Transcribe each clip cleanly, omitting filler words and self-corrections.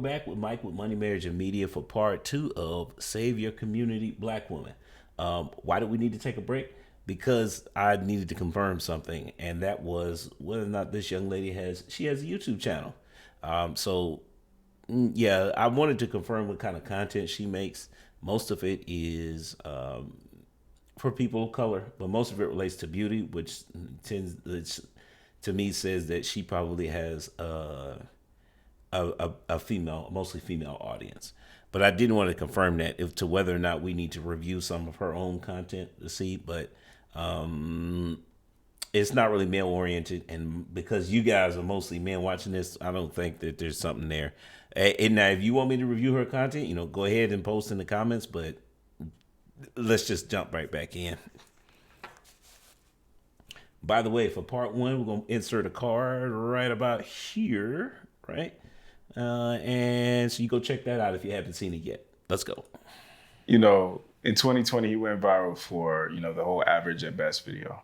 back with Mike with Money, Marriage, and Media for part 2 of Save Your Community, Black Woman. Why did we need to take a break? Because I needed to confirm something, and that was whether or not this young lady has a YouTube channel. Yeah, I wanted to confirm what kind of content she makes. Most of it is for people of color, but most of it relates to beauty, which to me says that she probably has a female, mostly female audience. But I didn't want to confirm that to whether or not we need to review some of her own content to see. But it's not really male oriented, and because you guys are mostly men watching this, I don't think that there's something there. And now, if you want me to review her content, go ahead and post in the comments. But let's just jump right back in. By the way, for part 1, we're gonna insert a card right about here, right? And so you go check that out if you haven't seen it yet. Let's go. In 2020, he went viral for, the whole average at best video.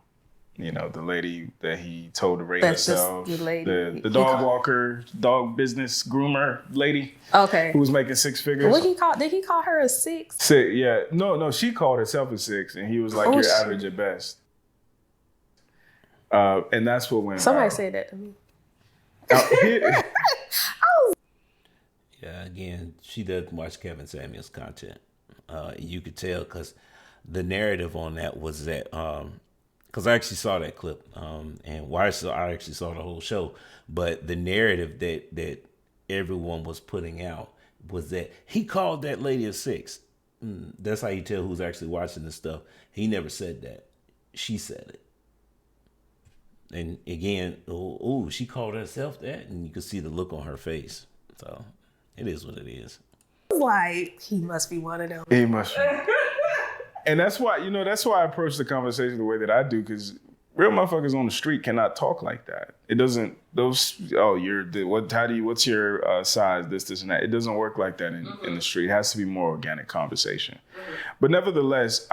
The lady that he told to rate herself, the dog walker, dog business groomer lady. Okay. Who was making 6 figures. Did he call her a 6? 6, yeah. No, she called herself a 6, and he was like, you're average at best. And that's what went Somebody viral. said that to me. Yeah, again, she doesn't watch Kevin Samuels content. You could tell because the narrative on that was that, because I actually saw that clip, and I actually saw the whole show, but the narrative that everyone was putting out was that he called that lady a 6. That's how you tell who's actually watching this stuff. He never said that. She said it. And again, she called herself that, and you could see the look on her face. So it is what it is. Like, he must be one of them. He must be. And that's why I approach the conversation the way that I do, because real motherfuckers on the street cannot talk like that. It doesn't, what's your size, this, and that. It doesn't work like that in the street. It has to be more organic conversation. But nevertheless,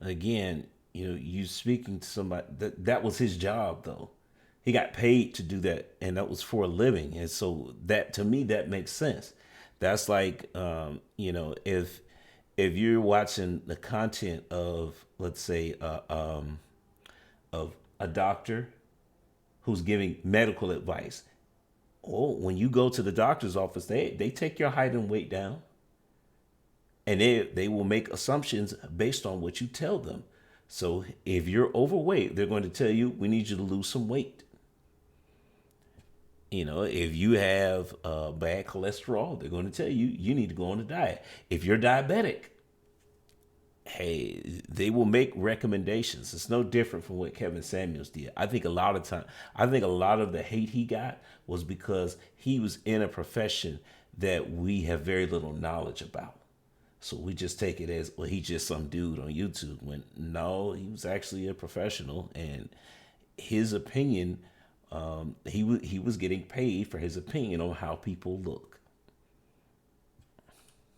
Again, you speaking to somebody, that was his job, though. He got paid to do that, and that was for a living. And so that, to me, that makes sense. That's like, if you're watching the content of, let's say, of a doctor who's giving medical advice. When you go to the doctor's office, they take your height and weight down, and they will make assumptions based on what you tell them. So if you're overweight, they're going to tell you, we need you to lose some weight. If you have bad cholesterol, they're going to tell you, you need to go on a diet. If you're diabetic, hey, they will make recommendations. It's no different from what Kevin Samuels did. I think a lot of the hate he got was because he was in a profession that we have very little knowledge about. So we just take it as, well, he's just some dude on YouTube. When no, he was actually a professional, and his opinion, he was getting paid for his opinion on how people look.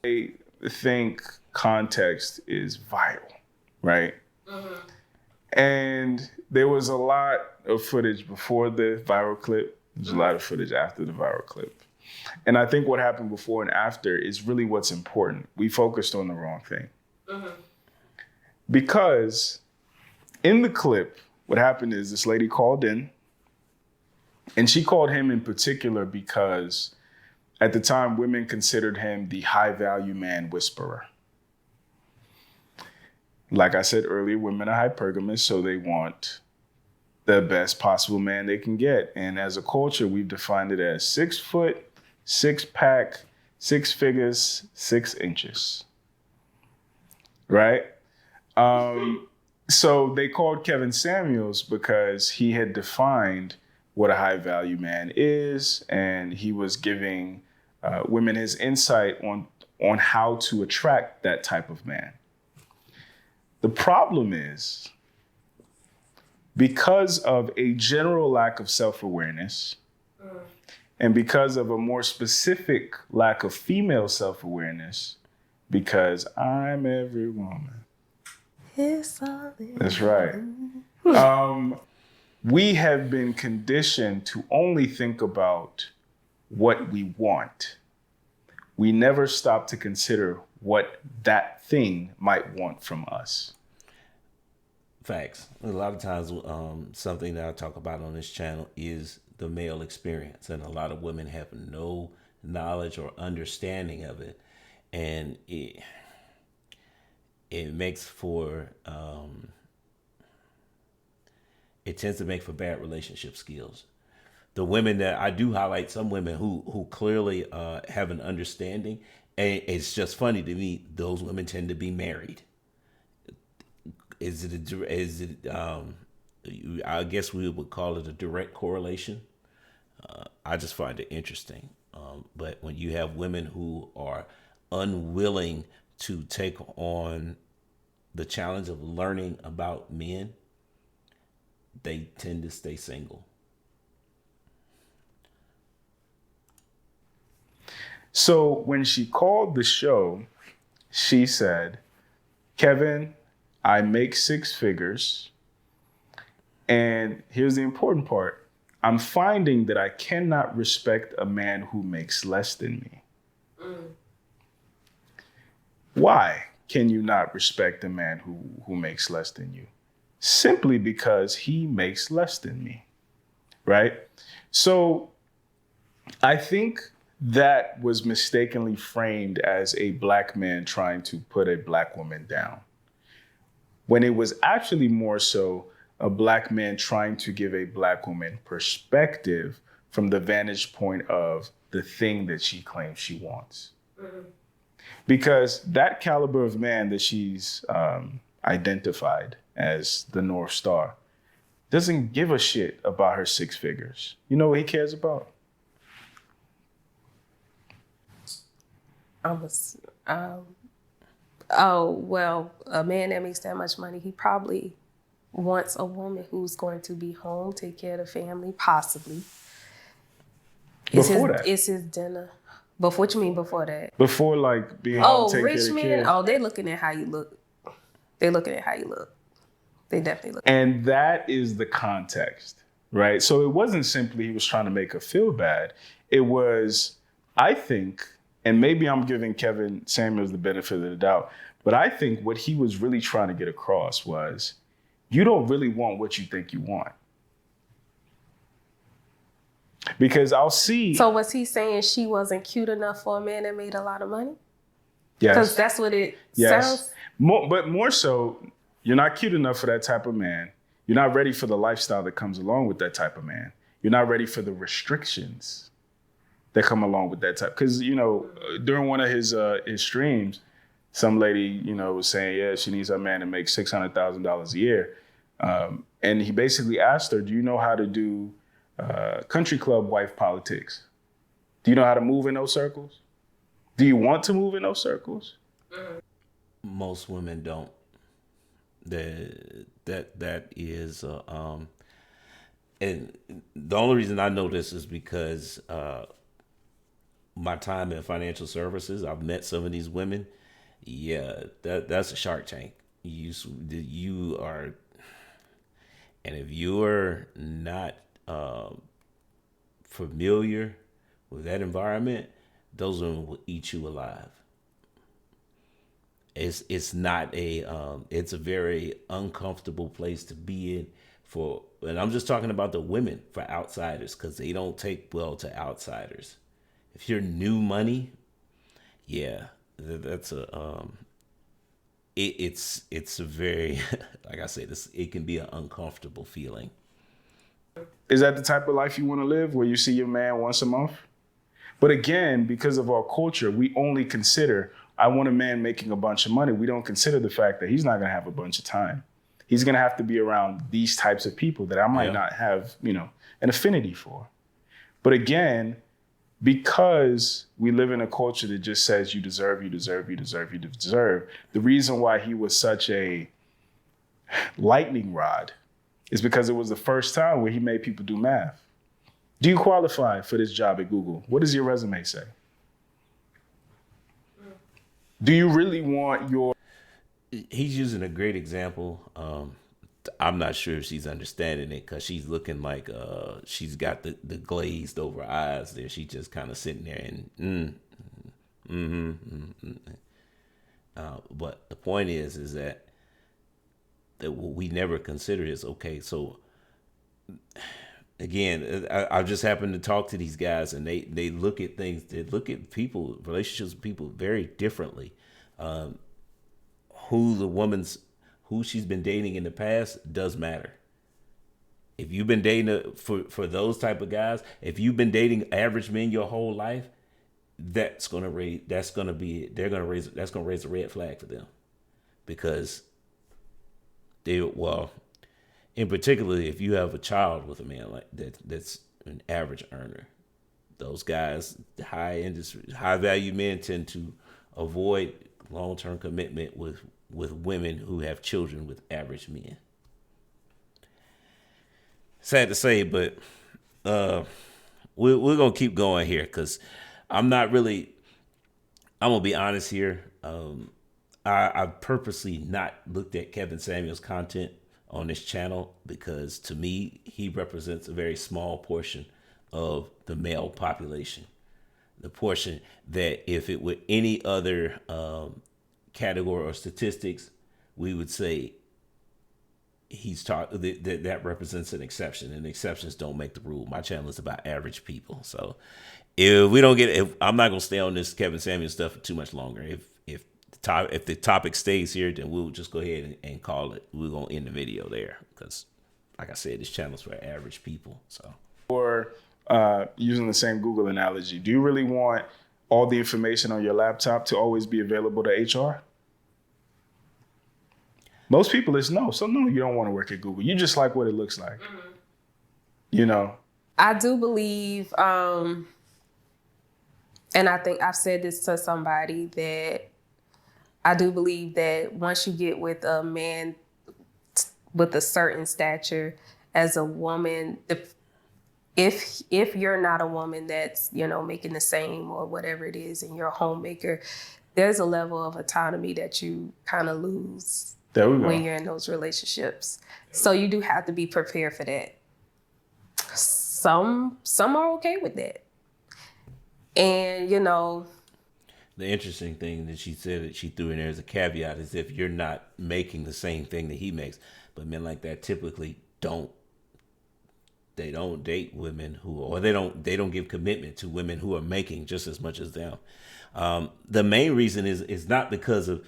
I think context is vital, right? Mm-hmm. And there was a lot of footage before the viral clip. There's a lot of footage after the viral clip. And I think what happened before and after is really what's important. We focused on the wrong thing. Mm-hmm. Because in the clip, what happened is this lady called in, and she called him in particular because at the time, women considered him the high-value man whisperer. Like I said earlier, women are hypergamous, so they want the best possible man they can get. And as a culture, we've defined it as 6 foot, 6-pack, 6 figures, 6 inches. Right? So they called Kevin Samuels because he had defined what a high-value man is, and he was giving women his insight on how to attract that type of man. The problem is, because of a general lack of self-awareness, and because of a more specific lack of female self-awareness, because I'm every woman. That's right. We have been conditioned to only think about what we want we never stop to consider what that thing might want from us. Facts. A lot of times, something that I talk about on this channel is the male experience, and a lot of women have no knowledge or understanding of it, and it makes for it tends to make for bad relationship skills. The women that I do highlight, some women who clearly have an understanding, and it's just funny to me. Those women tend to be married. I guess we would call it a direct correlation. I just find it interesting. But when you have women who are unwilling to take on the challenge of learning about men, they tend to stay single. So when she called the show, she said, Kevin, I make 6 figures. And here's the important part. I'm finding that I cannot respect a man who makes less than me. Why can you not respect a man who makes less than you? Simply because he makes less than me, right? So I think that was mistakenly framed as a black man trying to put a black woman down, when it was actually more so a black man trying to give a black woman perspective from the vantage point of the thing that she claims she wants. Because that caliber of man that she's identified as the North Star doesn't give a shit about her 6 figures. You know what he cares about? Oh, well, a man that makes that much money, he probably wants a woman who's going to be home, take care of the family, possibly. Before that. It's his dinner. Before, what you mean before that? Before, like, being home, take care rich of the men? kids. Oh, they're looking at how you look. They're looking at how you look. They definitely look. And that is the context, right? So it wasn't simply he was trying to make her feel bad. It was, I think, and maybe I'm giving Kevin Samuels the benefit of the doubt, but I think what he was really trying to get across was, you don't really want what you think you want. Because I'll see. So was he saying she wasn't cute enough for a man that made a lot of money? Yes. Because that's what it sounds. But more so, you're not cute enough for that type of man. You're not ready for the lifestyle that comes along with that type of man. You're not ready for the restrictions that come along with that type. Because, you know, during one of his streams, some lady, you know, was saying, yeah, she needs a man to make $600,000 a year. And he basically asked her, do you know how to do country club wife politics? Do you know how to move in those circles? Do you want to move in those circles? Most women don't. That is, and the only reason I know this is because my time in financial services, I've met some of these women. Yeah, that's a Shark Tank. You are, and if you're not familiar with that environment, those women will eat you alive. It's not it's a very uncomfortable place to be in and I'm just talking about the women, for outsiders, because they don't take well to outsiders. If you're new money, yeah, that's it's a very like I said, it can be an uncomfortable feeling. Is that the type of life you want to live, where you see your man once a month? But again, because of our culture, we only consider, I want a man making a bunch of money. We don't consider the fact that he's not going to have a bunch of time. He's going to have to be around these types of people that I might not have, you know, an affinity for. But again, because we live in a culture that just says you deserve, you deserve, you deserve, you deserve, the reason why he was such a lightning rod is because it was the first time where he made people do math. Do you qualify for this job at Google? What does your resume say? Do you really want your... He's using a great example. I'm not sure if she's understanding it, because she's looking like she's got the glazed over eyes there. She's just kind of sitting there and But the point is that what we never consider is okay. So again, I just happen to talk to these guys, and they look at things, they look at people, relationships with people very differently. Who the woman's, who she's been dating in the past does matter. If you've been dating for those type of guys, if you've been dating average men your whole life, that's gonna raise that's gonna be they're gonna raise that's gonna raise a red flag for them, because they, well, in particular, if you have a child with a man like that, that's an average earner, those guys, high value men tend to avoid long term commitment with women who have children with average men. Sad to say, but we're gonna keep going here, because I'm not really. I'm gonna be honest here. I've purposely not looked at Kevin Samuels' content on this channel, because to me he represents a very small portion of the male population. The portion that, if it were any other category or statistics, we would say that represents an exception, and exceptions don't make the rule. My channel is about average people, so if I'm not gonna stay on this Kevin Samuels stuff for too much longer. If the topic stays here, then we'll just go ahead and call it. We're gonna end the video there, because, like I said, this channel's for average people. So, Or using the same Google analogy, do you really want all the information on your laptop to always be available to HR? Most people is no. So no, you don't want to work at Google. You just like what it looks like. Mm-hmm. You know? I do believe, and I think I've said this to somebody, that I do believe that once you get with a man with a certain stature, as a woman, if you're not a woman that's, making the same or whatever it is, and you're a homemaker, there's a level of autonomy that you kind of lose when you're in those relationships. So you do have to be prepared for that. Some are okay with that. And, the interesting thing that she said that she threw in there as a caveat is, if you're not making the same thing that he makes. But men like that typically don't date women they don't give commitment to women who are making just as much as them. The main reason is not because of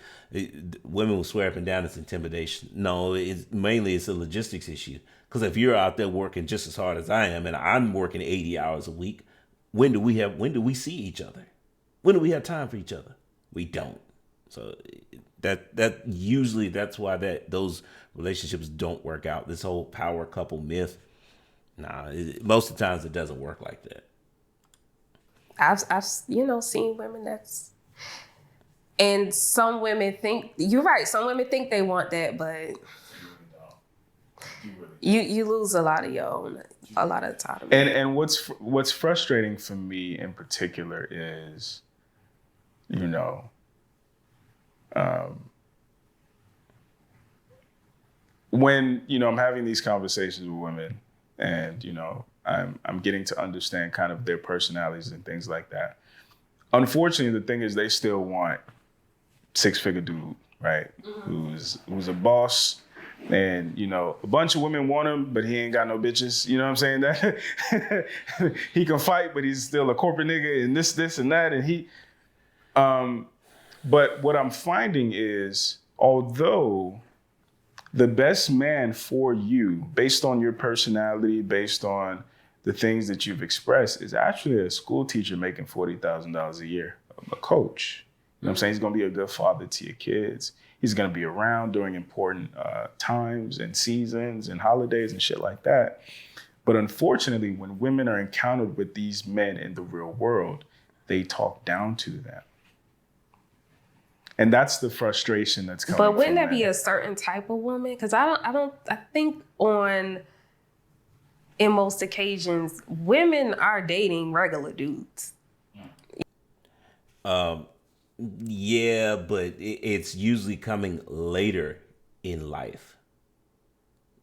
women will swear up and down it's intimidation. No, it's a logistics issue. Because if you're out there working just as hard as I am, and I'm working 80 hours a week, when do we see each other? When do we have time for each other? We don't. So that usually, that's why those relationships don't work out. This whole power couple myth. Most of the times it doesn't work like that. I've seen women and some women think, you're right, some women think they want that, but you lose a lot of autonomy. And what's frustrating for me in particular is, when I'm having these conversations with women, and I'm getting to understand kind of their personalities and things like that. Unfortunately, the thing is, they still want six-figure dude, right? Mm-hmm. Who's a boss, and a bunch of women want him, but he ain't got no bitches. You know what I'm saying? That he can fight, but he's still a corporate nigga, and this and that, and he. But what I'm finding is, although the best man for you, based on your personality, based on the things that you've expressed, is actually a school teacher making $40,000 a year, a coach. You know what I'm saying? He's going to be a good father to your kids. He's going to be around during important times and seasons and holidays and shit like that. But unfortunately, when women are encountered with these men in the real world, they talk down to them. And that's the frustration that's coming. But wouldn't that be a certain type of woman? Because I think in most occasions, women are dating regular dudes. Yeah, but it's usually coming later in life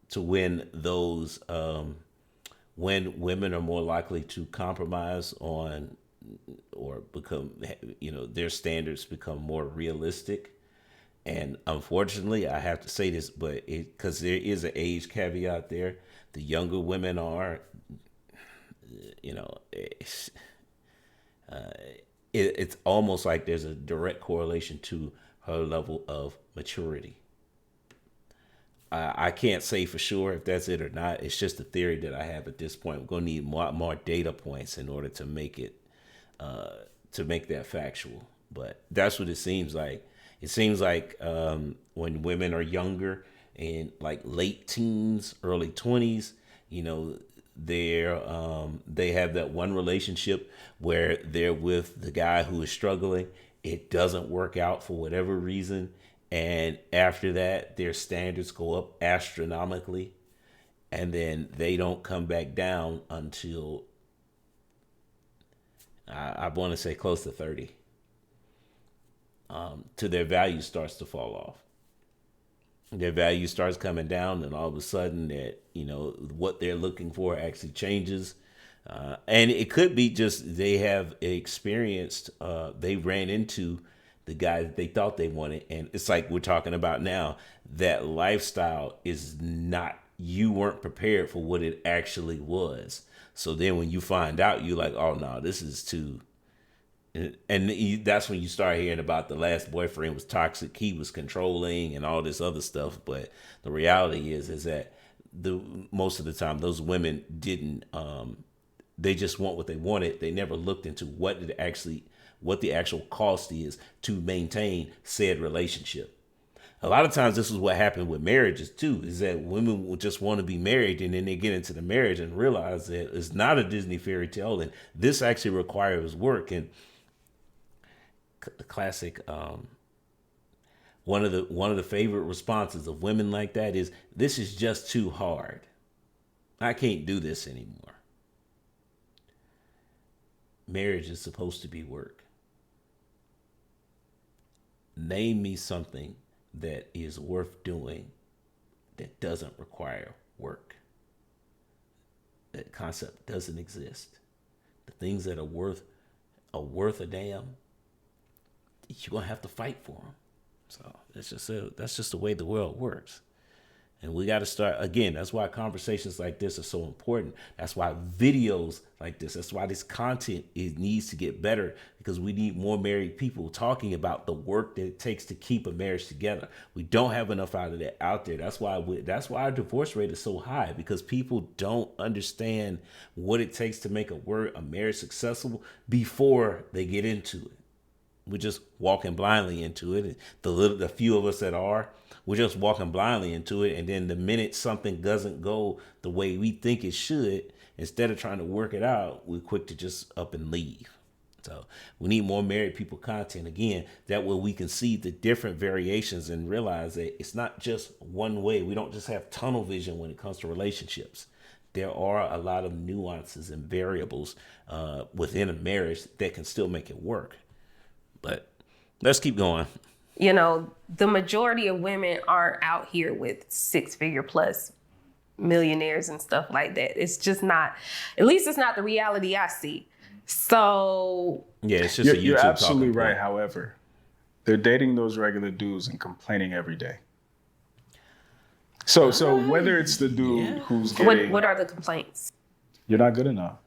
to when when women are more likely to compromise on or become, their standards become more realistic. And unfortunately, I have to say this, but because there is an age caveat there, the younger women are, it's, it's almost like there's a direct correlation to her level of maturity. I can't say for sure if that's it or not. It's just a theory that I have at this point. We're gonna need more data points in order to make it to make that factual. But that's what it seems like. It seems like when women are younger, in like late teens, early 20s, they have that one relationship where they're with the guy who is struggling. It doesn't work out for whatever reason, and after that their standards go up astronomically, and then they don't come back down until I want to say close to 30, till their value starts to fall off. Their value starts coming down, and all of a sudden that what they're looking for actually changes. And it could be just they have experienced, they ran into the guy that they thought they wanted. And it's like we're talking about now, that lifestyle is not, you weren't prepared for what it actually was. So then when you find out, you're like, oh no, this is too. And that's when you start hearing about the last boyfriend was toxic, he was controlling and all this other stuff. But the reality is that most of the time those women didn't, they just want what they wanted. They never looked into what the actual cost is to maintain said relationship. A lot of times this is what happened with marriages too, is that women will just want to be married, and then they get into the marriage and realize that it's not a Disney fairy tale, and this actually requires work. And the classic, one of the favorite responses of women like that is, this is just too hard. I can't do this anymore. Marriage is supposed to be work. Name me something that is worth doing that doesn't require work. That concept doesn't exist. The things that are worth a damn, you're gonna have to fight for them. So that's just the way the world works. And we got to start again. That's why conversations like this are so important. That's why videos like this. That's why this content needs to get better, because we need more married people talking about the work that it takes to keep a marriage together. We don't have enough of that out there. That's why our divorce rate is so high, because people don't understand what it takes to make a marriage successful before they get into it. We're just walking blindly into it. The few of us that are, we're just walking blindly into it. And then the minute something doesn't go the way we think it should, instead of trying to work it out, we're quick to just up and leave. So we need more married people content. Again, that way we can see the different variations and realize that it's not just one way. We don't just have tunnel vision when it comes to relationships. There are a lot of nuances and variables within a marriage that can still make it work. But let's keep going. The majority of women aren't out here with 6-figure plus millionaires and stuff like that. It's just not, at least it's not the reality I see. So yeah, it's just you're absolutely right. However, they're dating those regular dudes and complaining every day. So whether it's the dude who's getting, what are the complaints? You're not good enough.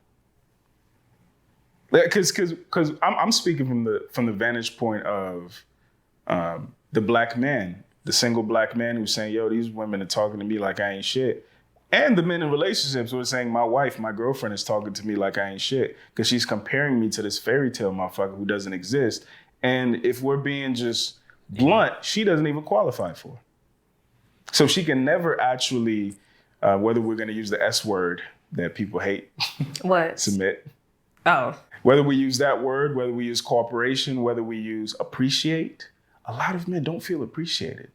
Because I'm speaking from the vantage point of the black man, the single black man who's saying, yo, these women are talking to me like I ain't shit. And the men in relationships who are saying, my girlfriend is talking to me like I ain't shit, because she's comparing me to this fairy tale motherfucker who doesn't exist. And if we're being just blunt, she doesn't even qualify for it. So she can never actually, whether we're going to use the S word that people hate, what? Submit. Oh. Whether we use that word, whether we use cooperation, whether we use appreciate, a lot of men don't feel appreciated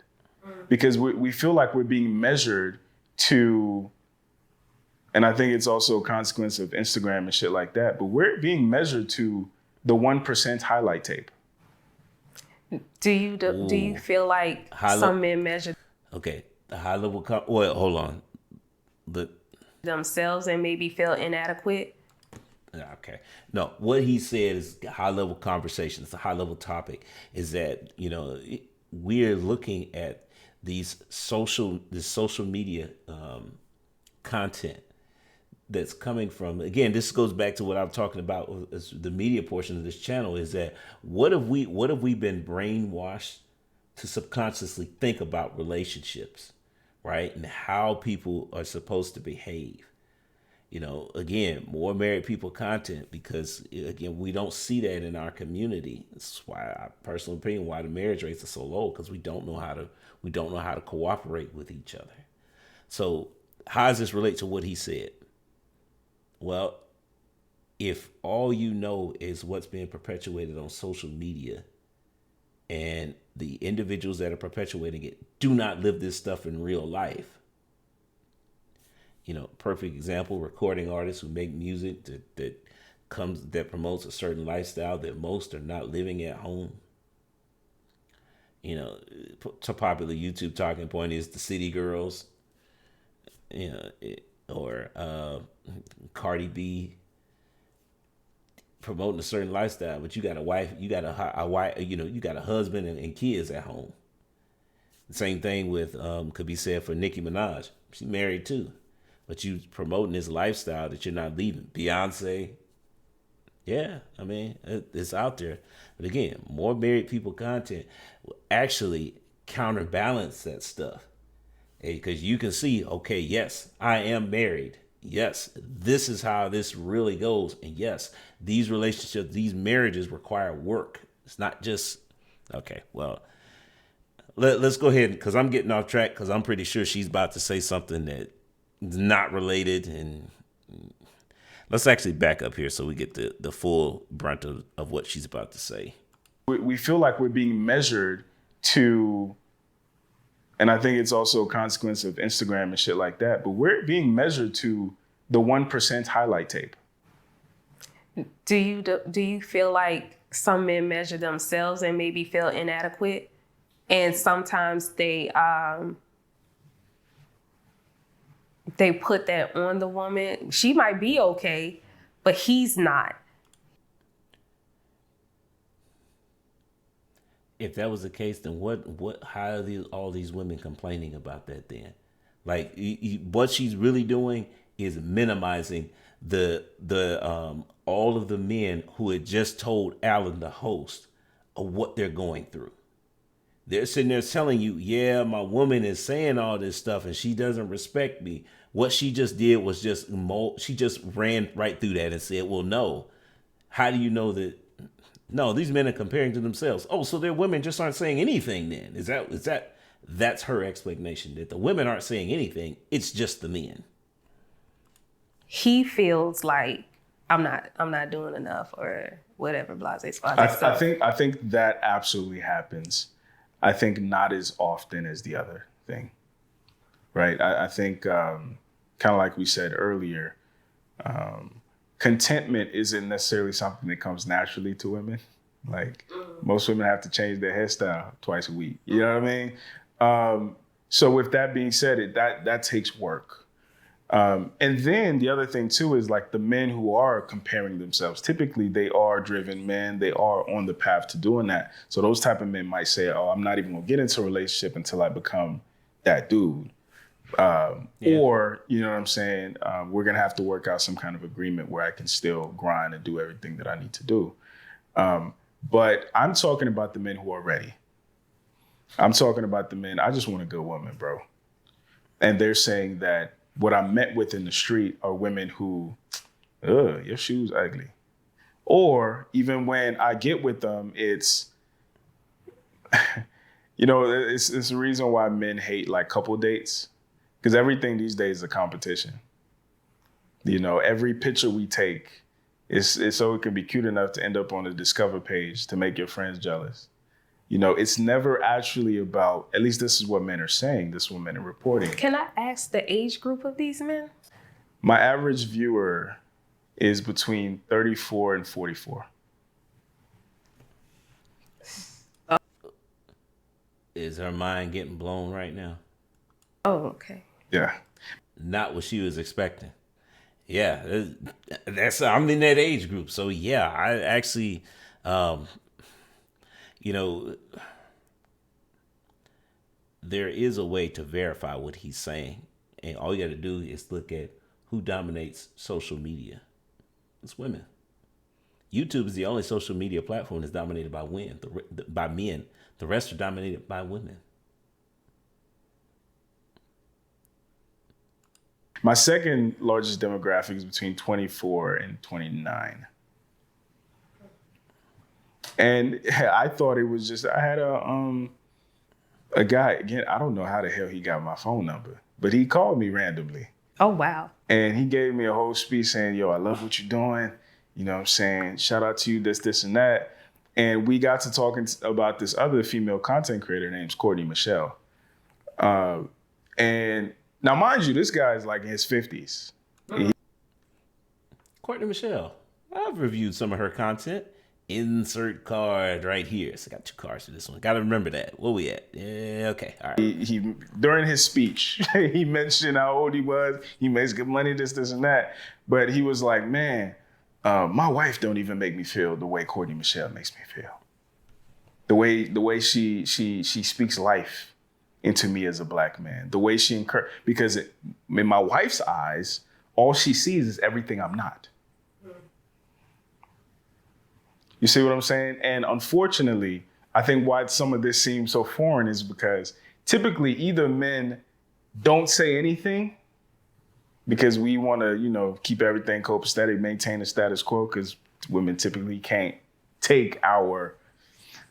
because we feel like we're being measured to, and I think it's also a consequence of Instagram and shit like that, but we're being measured to the 1% highlight tape. Do you feel like some men measure? Okay, the high level. Well, hold on. Themselves and maybe feel inadequate. Okay. No, what he said is high level conversation. It's a high level topic. Is that we're looking at this social media content that's coming from. Again, this goes back to what I'm talking about. The media portion of this channel is that what have we been brainwashed to subconsciously think about relationships, right, and how people are supposed to behave. Again, more married people content because again, we don't see that in our community. That's why, I personal opinion, why the marriage rates are so low, because we don't know how to cooperate with each other. So how does this relate to what he said? Well, if all you know is what's being perpetuated on social media, and the individuals that are perpetuating it do not live this stuff in real life, perfect example, recording artists who make music that promotes a certain lifestyle that most are not living at home. A popular YouTube talking point is the city girls, or Cardi B promoting a certain lifestyle, but you got a wife, you got a wife, you got a husband and kids at home. The same thing with could be said for Nicki Minaj. She's married too, but you promoting this lifestyle that you're not leaving. Beyonce, yeah, I mean it's out there, but again, more married people content will actually counterbalance that stuff, because you can see, okay, yes, I am married. Yes, this is how this really goes, and yes, these relationships, these marriages require work. It's not just okay. Well, let's go ahead, because I'm getting off track, because I'm pretty sure she's about to say something that is not related. And let's actually back up here so we get the full brunt of what she's about to say. We feel like we're being measured to, and I think it's also a consequence of Instagram and shit like that, but we're being measured to the 1% highlight tape. Do you feel like some men measure themselves and maybe feel inadequate, and sometimes they put that on the woman? She might be okay, but he's not. If that was the case, then how are all these women complaining about that then? Like, what she's really doing is minimizing the all of the men who had just told Alan, the host, of what they're going through. They're sitting there telling you, yeah, my woman is saying all this stuff and she doesn't respect me. What she just did was she just ran right through that and said, well, no. How do you know that? No, these men are comparing to themselves. Oh, so their women just aren't saying anything then. That's her explanation, that the women aren't saying anything. It's just the men. He feels like I'm not doing enough or whatever, blase. I think that absolutely happens. I think not as often as the other thing, right? I think kind of like we said earlier, contentment isn't necessarily something that comes naturally to women. Like most women have to change their hairstyle twice a week. You know what I mean? So with that being said, that takes work. And then the other thing too is like the men who are comparing themselves, typically they are driven men. They are on the path to doing that. So those type of men might say, oh, I'm not even gonna get into a relationship until I become that dude. Or, you know what I'm saying? We're gonna have to work out some kind of agreement where I can still grind and do everything that I need to do. But I'm talking about the men who are ready. I'm talking about the men, I just want a good woman, bro. And they're saying that what I'm met with in the street are women who, your shoes ugly. Or even when I get with them, it's, it's the reason why men hate like couple dates, because everything these days is a competition. Every picture we take is so it can be cute enough to end up on the Discover page to make your friends jealous. It's never actually about, at least this is what men are saying, this is what men are reporting. Can I ask the age group of these men? My average viewer is between 34 and 44. Is her mind getting blown right now? Oh, okay. Yeah. Not what she was expecting. Yeah, that's I'm in that age group. So yeah, I actually, um, you know, there is a way to verify what he's saying, and all you got to do is look at who dominates social media. It's women. YouTube is the only social media platform that's dominated by women. By men. The rest are dominated by women. My second largest demographic is between 24 and 29. And I thought it was just, I had a guy, again, I don't know how the hell he got my phone number, but he called me randomly. Oh, wow. And he gave me a whole speech saying, yo, I love what you're doing. You know what I'm saying? Shout out to you, this, and that. And we got to talking about this other female content creator named Courtney Michelle. And now, mind you, this guy's like in his 50s. Courtney Michelle. I've reviewed some of her content. Insert card right here. So I got 2 cards for this one. Got to remember that. Where we at? Yeah, okay. All right. He during his speech, he mentioned how old he was. He makes good money, this, and that. But he was like, man, my wife don't even make me feel the way Courtney Michelle makes me feel. The way she speaks life into me as a black man. The way she because in my wife's eyes, all she sees is everything I'm not. You see what I'm saying? And unfortunately, I think why some of this seems so foreign is because typically either men don't say anything because we want to, keep everything copacetic, maintain the status quo, because women typically can't take our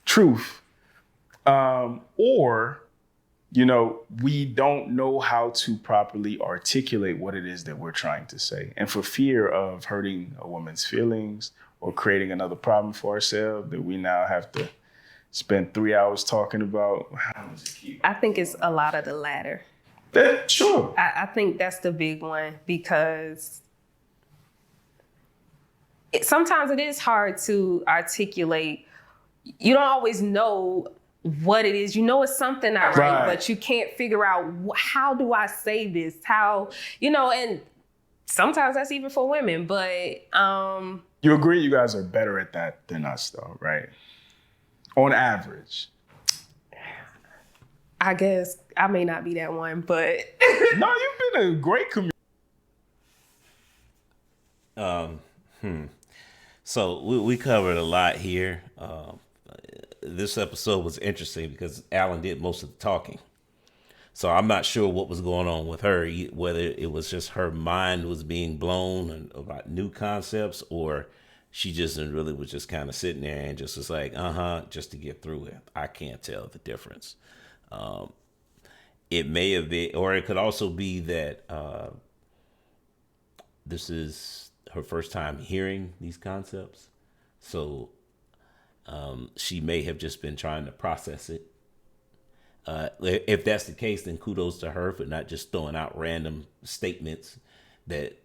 truth. Or, we don't know how to properly articulate what it is that we're trying to say. And for fear of hurting a woman's feelings or creating another problem for ourselves that we now have to spend 3 hours talking about. I think it's a lot of the latter. Sure. I think that's the big one because sometimes it is hard to articulate. You don't always know what it is. You know it's something not right, but you can't figure out how do I say this? How, and sometimes that's even for women, but you agree you guys are better at that than us though, right? On average. I guess I may not be that one, but no, you've been a great community. So we covered a lot here. This episode was interesting because Alan did most of the talking. So I'm not sure what was going on with her, whether it was just her mind was being blown about new concepts, or she just really was just kind of sitting there and just was like, just to get through it. I can't tell the difference. It may have been, or it could also be that this is her first time hearing these concepts. So she may have just been trying to process it. If that's the case, then kudos to her for not just throwing out random statements that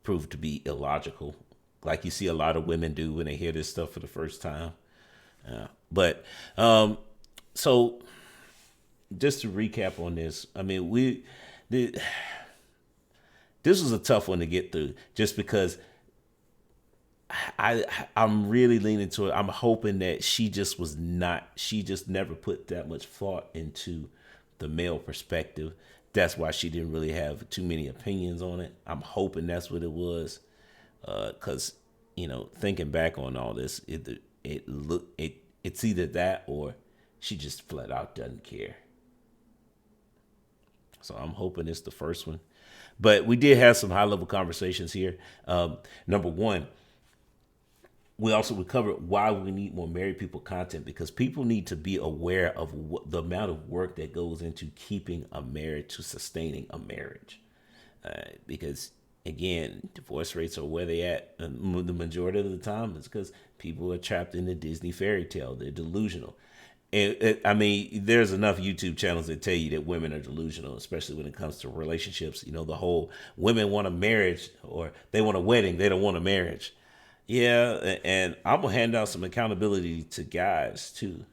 prove to be illogical, like you see a lot of women do when they hear this stuff for the first time. So just to recap on this, I mean, this was a tough one to get through, just because I'm really leaning to it. I'm hoping that she just never put that much thought into the male perspective. That's why she didn't really have too many opinions on it. I'm hoping that's what it was. Cause thinking back on all this, it's either that or she just flat out doesn't care. So I'm hoping it's the first one. But we did have some high level conversations here. Number one, we covered why we need more married people content, because people need to be aware of the amount of work that goes into keeping a marriage, to sustaining a marriage. Because again, divorce rates are where they at. And the majority of the time it's because people are trapped in the Disney fairy tale. They're delusional. There's enough YouTube channels that tell you that women are delusional, especially when it comes to relationships. The whole women want a marriage or they want a wedding, they don't want a marriage. Yeah, and I'm going to hand out some accountability to guys too,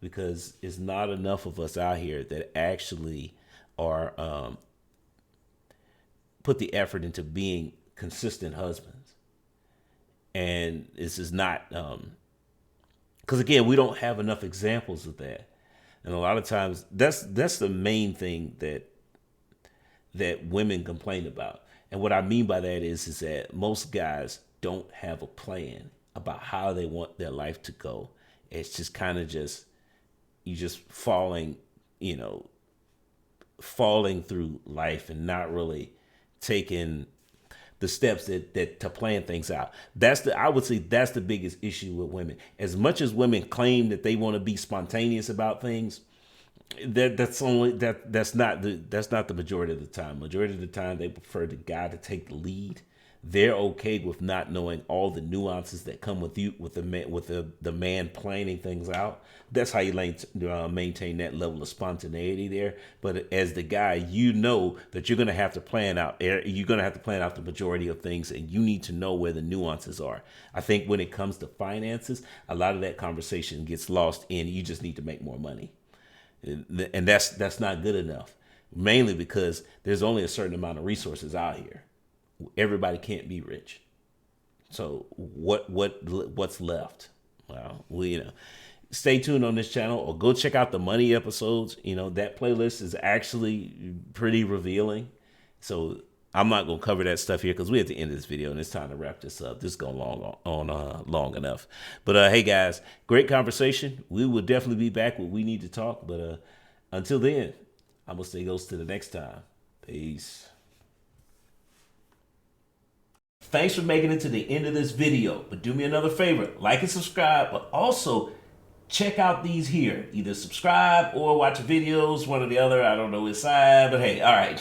because it's not enough of us out here that actually are put the effort into being consistent husbands. And this is not, because again, we don't have enough examples of that. And a lot of times that's the main thing that women complain about. And what I mean by that is that most guys don't have a plan about how they want their life to go. It's just kind of you just falling through life and not really taking the steps that to plan things out. I would say that's the biggest issue with women. As much as women claim that they want to be spontaneous about things, that's not the majority of the time. Majority of the time, they prefer the guy to take the lead. They're okay with not knowing all the nuances that come with the man planning things out. That's how you maintain that level of spontaneity there. But as the guy, you know that you're going to have to plan out. You're going to have to plan out the majority of things, and you need to know where the nuances are. I think when it comes to finances, a lot of that conversation gets lost in you just need to make more money. And that's not good enough, mainly because there's only a certain amount of resources out here. Everybody can't be rich. So what's left? Well, stay tuned on this channel or go check out the money episodes. That playlist is actually pretty revealing. So I'm not going to cover that stuff here because we're at the end of this video and it's time to wrap this up. This is going long enough. But hey guys, great conversation. We will definitely be back when we need to talk. But until then, I'm going to say goes to the next time. Peace. Thanks for making it to the end of this video. But do me another favor, like and subscribe, but also check out these here. Either subscribe or watch videos, one or the other. I don't know which side, but hey, all right.